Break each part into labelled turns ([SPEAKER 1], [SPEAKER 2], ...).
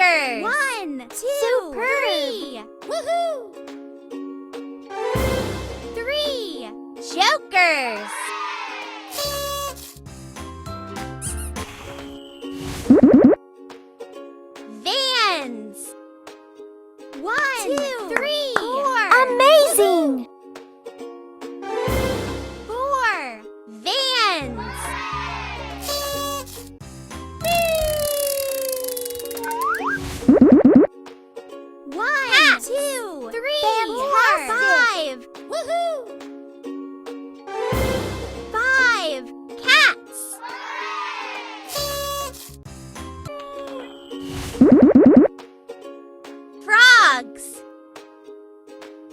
[SPEAKER 1] Jokers!
[SPEAKER 2] 1, 2,
[SPEAKER 1] Superb.
[SPEAKER 2] 3! Woohoo! 3!
[SPEAKER 1] Jokers! Vans!
[SPEAKER 2] 1,
[SPEAKER 1] 2,
[SPEAKER 2] 3!
[SPEAKER 1] 4!
[SPEAKER 3] Amazing!
[SPEAKER 2] 4!
[SPEAKER 1] Vans!
[SPEAKER 2] 1,
[SPEAKER 1] Cats.
[SPEAKER 2] 2, 3!
[SPEAKER 1] Fantastic.
[SPEAKER 2] 5! Woohoo!
[SPEAKER 1] 5 Cats! 'Frogs!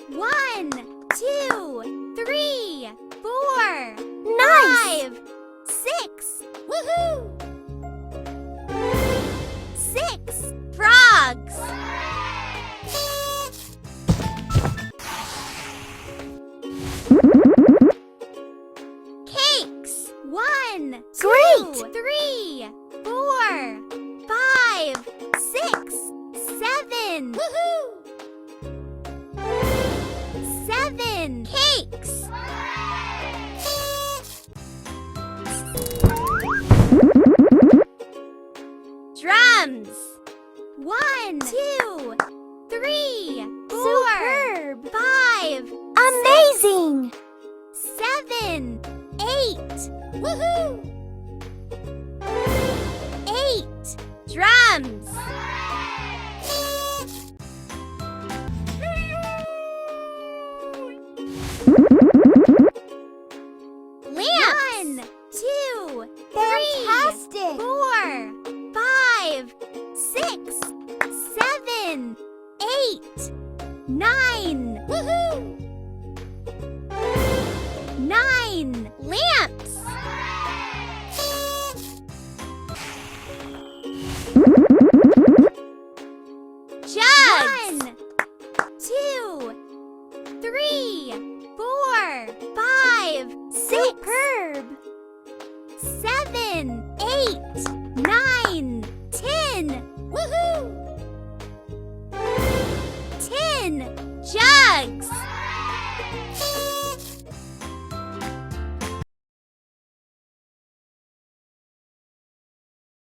[SPEAKER 2] 1, 2, 3, 4!
[SPEAKER 3] Nice!
[SPEAKER 2] 5! 6! Woohoo! 6!
[SPEAKER 1] Frogs! Cakes!
[SPEAKER 2] 1,
[SPEAKER 3] Great.
[SPEAKER 2] 2, 3, 4, 5, 6, 7! Woohoo! 7!
[SPEAKER 1] Cakes! Drums!
[SPEAKER 2] 1, 2, 3, 4,
[SPEAKER 1] Superb.
[SPEAKER 2] 5,
[SPEAKER 3] Amazing!
[SPEAKER 2] 7, 8! Woohoo! 8!
[SPEAKER 1] Drums! Lamps!
[SPEAKER 2] 1, 2, 3,
[SPEAKER 3] Fantastic!
[SPEAKER 2] 4, 5, 6, 7, 8, 9! Woohoo! 9!
[SPEAKER 1] Lamps! Jugs!
[SPEAKER 2] 1, 2, 3, 4, 5, 6,
[SPEAKER 1] Superb!
[SPEAKER 2] 7!